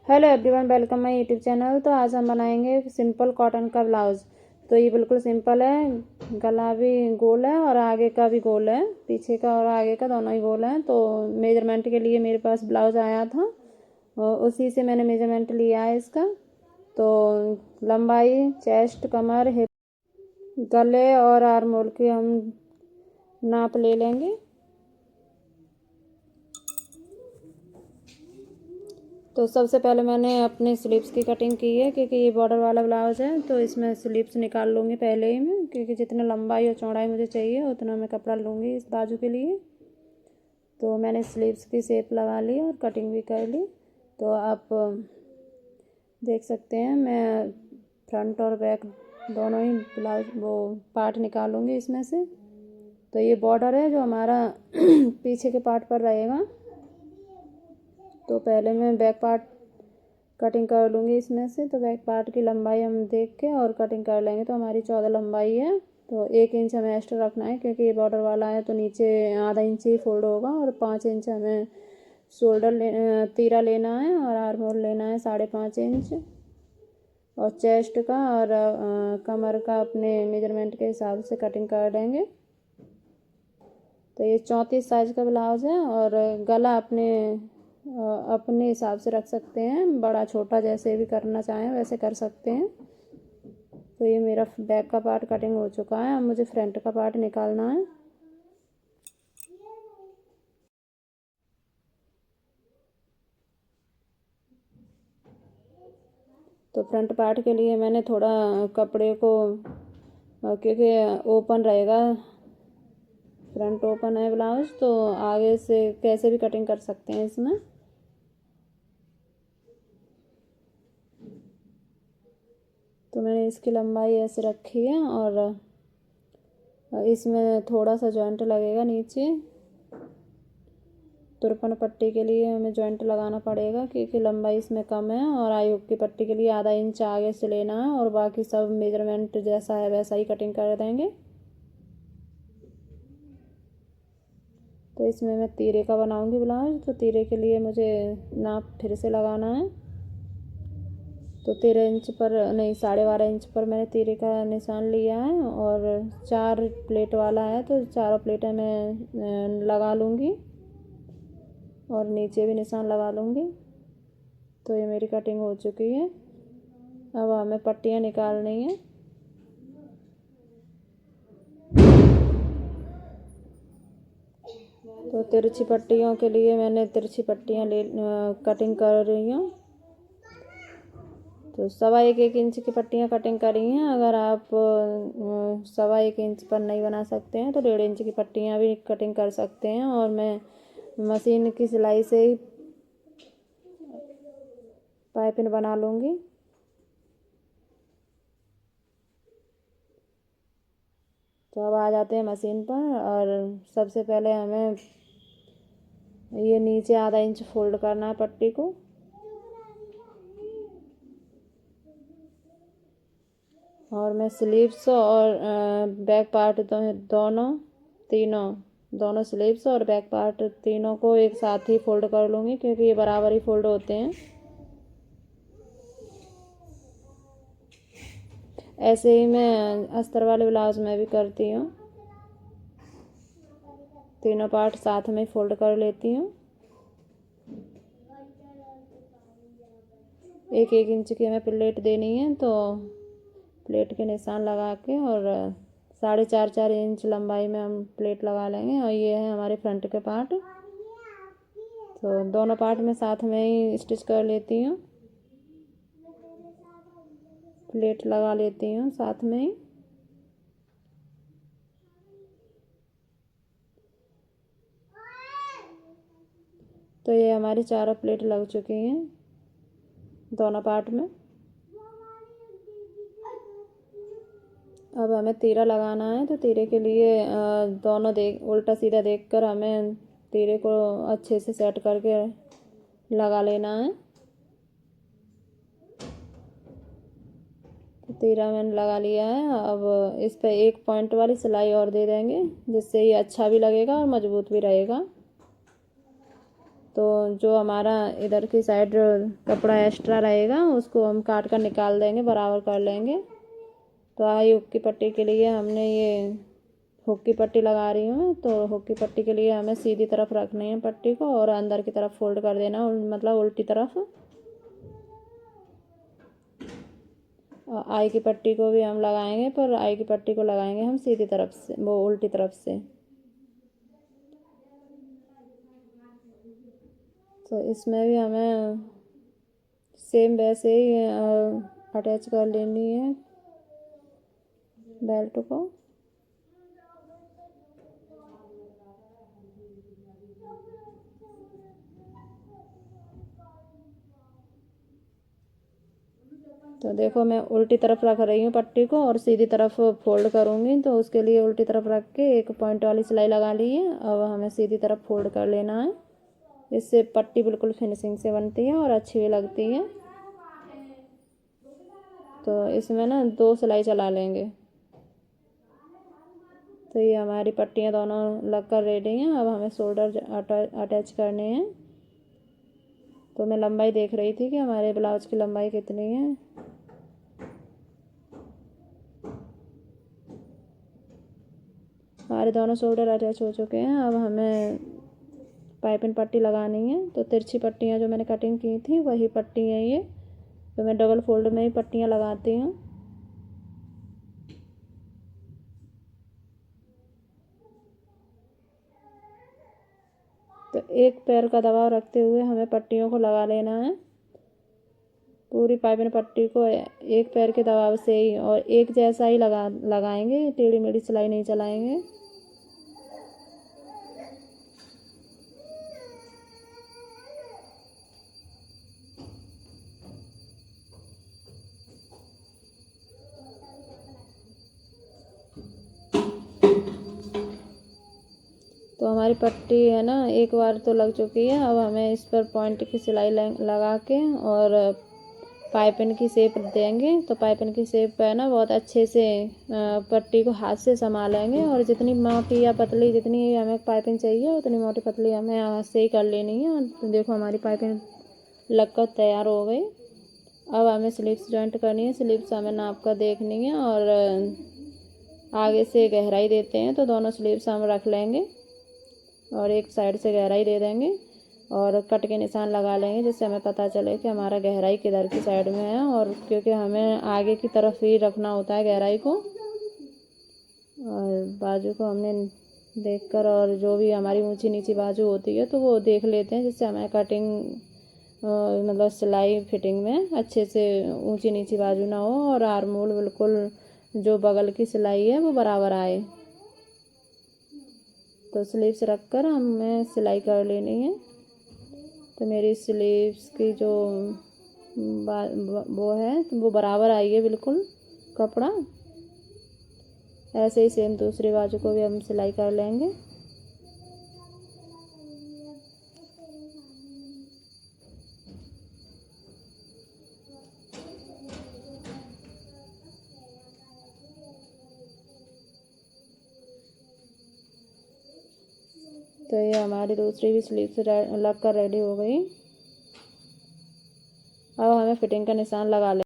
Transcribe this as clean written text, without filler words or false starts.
Hello everyone, welcome my YouTube channel. तो आज हम बनाएंगे सिंपल कॉटन का ब्लाउज़। तो ये बिल्कुल सिंपल है। गला भी गोल है और आगे का भी गोल है, पीछे का और आगे का दोनों ही गोल है। तो मेजरमेंट के लिए मेरे पास ब्लाउज़ आया था और उसी से मैंने मेजरमेंट लिया है इसका। तो लंबाई, चेस्ट, कमर, हिप, गले और आर्म होल की हम नाप ले लेंगे। तो सबसे पहले मैंने अपने स्लीव्स की कटिंग की है, क्योंकि ये बॉर्डर वाला ब्लाउज़ है। तो इसमें स्लीव्स निकाल लूँगी पहले ही मैं, क्योंकि जितनी लंबाई और चौड़ाई मुझे चाहिए उतना मैं कपड़ा लूँगी इस बाजू के लिए। तो मैंने स्लीव्स की शेप लगा ली और कटिंग भी कर ली। तो आप देख सकते हैं मैं फ्रंट और बैक दोनों ही ब्लाउज वो पार्ट निकालूँगी इसमें से। तो ये बॉर्डर है जो हमारा पीछे के पार्ट पर रहेगा। तो पहले मैं बैक पार्ट कटिंग कर लूँगी इसमें से। तो बैक पार्ट की लंबाई हम देख के और कटिंग कर लेंगे। तो हमारी 14 लंबाई है। तो 1 इंच हमें एक्स्ट्रा रखना है, क्योंकि ये बॉर्डर वाला है तो नीचे आधा इंच ही फोल्ड होगा। और 5 इंच हमें तीरा लेना है और आर्म होल लेना है 5.5 इंच। और चेस्ट का और कमर का अपने मेजरमेंट के हिसाब से कटिंग कर देंगे। तो ये 34 साइज़ का ब्लाउज़ है। और गला अपने हिसाब से रख सकते हैं, बड़ा छोटा जैसे भी करना चाहें वैसे कर सकते हैं। तो ये मेरा बैक का पार्ट कटिंग हो चुका है। अब मुझे फ्रंट का पार्ट निकालना है। तो फ्रंट पार्ट के लिए मैंने थोड़ा कपड़े को, क्योंकि ओपन रहेगा, फ्रंट ओपन है ब्लाउज, तो आगे से कैसे भी कटिंग कर सकते हैं इसमें। तो मैंने इसकी लंबाई ऐसे रखी है और इसमें थोड़ा सा जॉइंट लगेगा नीचे। तुरपन पट्टी के लिए हमें जॉइंट लगाना पड़ेगा, क्योंकि लंबाई इसमें कम है। और आई हुक की पट्टी के लिए आधा इंच आगे से लेना है और बाकी सब मेजरमेंट जैसा है वैसा ही कटिंग कर देंगे। तो इसमें मैं तीरे का बनाऊंगी ब्लाउज। तो तीरे के लिए मुझे नाप फिर से लगाना है। तो 13 इंच पर नहीं, 12.5 इंच पर मैंने तीरे का निशान लिया है। और 4 प्लेट वाला है तो चारों प्लेटें मैं लगा लूँगी और नीचे भी निशान लगा लूँगी। तो ये मेरी कटिंग हो चुकी है। अब हमें पट्टियाँ निकालनी है। तो तिरछी पट्टियों के लिए मैंने तिरछी पट्टियाँ कटिंग कर रही हूँ। तो 1.25 इंच की पट्टियाँ कटिंग करी हैं। अगर आप 1.25 इंच पर नहीं बना सकते हैं तो 1.5 इंच की पट्टियाँ भी कटिंग कर सकते हैं। और मैं मशीन की सिलाई से ही पाइपिंग बना लूँगी। तो अब आ जाते हैं मशीन पर। और सबसे पहले हमें ये नीचे आधा इंच फोल्ड करना है पट्टी को। और मैं स्लीव्स और बैक पार्ट दोनों स्लीव्स और बैक पार्ट तीनों को एक साथ ही फोल्ड कर लूँगी, क्योंकि ये बराबर ही फोल्ड होते हैं। ऐसे ही मैं अस्तर वाले ब्लाउज में भी करती हूँ। तीनों पार्ट साथ में फोल्ड कर लेती हूँ। 1-1 इंच की हमें प्लेट देनी है। तो प्लेट के निशान लगा के और 4.5 इंच लंबाई में हम प्लेट लगा लेंगे। और ये है हमारे फ्रंट के पार्ट। तो दोनों पार्ट में साथ में ही स्टिच कर लेती हूँ, प्लेट लगा लेती हूँ साथ में ही। तो ये हमारी चारों प्लेट लग चुकी हैं दोनों पार्ट में। अब हमें तीरा लगाना है। तो तीरे के लिए दोनों उल्टा सीधा देखकर हमें तीरे को अच्छे से सेट करके लगा लेना है। तो तीरा मैंने लगा लिया है। अब इस पे 1 पॉइंट वाली सिलाई और दे देंगे, जिससे ये अच्छा भी लगेगा और मजबूत भी रहेगा। तो जो हमारा इधर की साइड कपड़ा एक्स्ट्रा रहेगा उसको हम काट कर निकाल देंगे, बराबर कर लेंगे। तो आई हुक की पट्टी के लिए हमने ये हुक की पट्टी लगा रही हूँ। तो हुक की पट्टी के लिए हमें सीधी तरफ रखनी है पट्टी को और अंदर की तरफ फोल्ड कर देना, मतलब उल्टी तरफ। और आई की पट्टी को भी हम लगाएंगे, पर आई की पट्टी को लगाएंगे हम सीधी तरफ से, वो उल्टी तरफ से। तो इसमें भी हमें सेम वैसे ही अटैच कर लेनी है बेल्ट को। तो देखो मैं उल्टी तरफ रख रही हूँ पट्टी को और सीधी तरफ फोल्ड करूँगी। तो उसके लिए उल्टी तरफ रख के एक पॉइंट वाली सिलाई लगा ली है। अब हमें सीधी तरफ फोल्ड कर लेना है। इससे पट्टी बिल्कुल फिनिशिंग से बनती है और अच्छी भी लगती है। तो इसमें ना 2 सिलाई चला लेंगे। तो ये हमारी पट्टियाँ दोनों लग कर रेडी हैं। अब हमें शोल्डर अटैच करने हैं। तो मैं लंबाई देख रही थी कि हमारे ब्लाउज की लंबाई कितनी है। हमारे दोनों शोल्डर अटैच हो चुके हैं। अब हमें पाइपिंग पट्टी लगानी है। तो तिरछी पट्टियाँ जो मैंने कटिंग की थी वही पट्टी है ये। तो मैं डबल फोल्ड में ही पट्टियाँ लगाती हूँ। तो एक पैर का दबाव रखते हुए हमें पट्टियों को लगा लेना है। पूरी पाइपिंग पट्टी को एक पैर के दबाव से ही और एक जैसा ही लगाएंगे, टेढ़ी मेढ़ी सिलाई नहीं चलाएंगे। तो हमारी पट्टी है ना एक बार तो लग चुकी है। अब हमें इस पर पॉइंट की सिलाई लगा के और पाइपिंग की शेप देंगे। तो पाइपिंग की शेप है ना बहुत अच्छे से पट्टी को हाथ से संभालेंगे और जितनी मोटी या पतली जितनी हमें पाइपिंग चाहिए उतनी मोटी पतली हमें हाथ से ही कर लेनी है। तो देखो हमारी पाइपिंग लग कर तैयार हो गई। अब हमें स्लीव्स जॉइंट करनी है। स्लीव्स हमें नाप कर देखनी है और आगे से गहराई देते हैं। तो दोनों स्लीव्स हम रख लेंगे और एक साइड से गहराई दे देंगे और कट के निशान लगा लेंगे, जिससे हमें पता चले कि हमारा गहराई किधर की साइड में है। और क्योंकि हमें आगे की तरफ ही रखना होता है गहराई को। और बाजू को हमने देखकर और जो भी हमारी ऊंची नीची बाजू होती है तो वो देख लेते हैं, जिससे हमें कटिंग मतलब सिलाई फिटिंग में अच्छे से ऊंची नीची बाजू ना हो और आर्म होल बिल्कुल जो बगल की सिलाई है वो बराबर आए। तो स्लीव्स रख कर हमें सिलाई कर लेनी है। तो मेरी स्लीव्स की जो वो है तो वो बराबर आई है बिल्कुल कपड़ा। ऐसे ही सेम दूसरी बाजू को भी हम सिलाई कर लेंगे। तो ये हमारी दूसरी भी स्लीव्स लग कर रेडी हो गई। अब हमें फिटिंग का निशान लगा लें।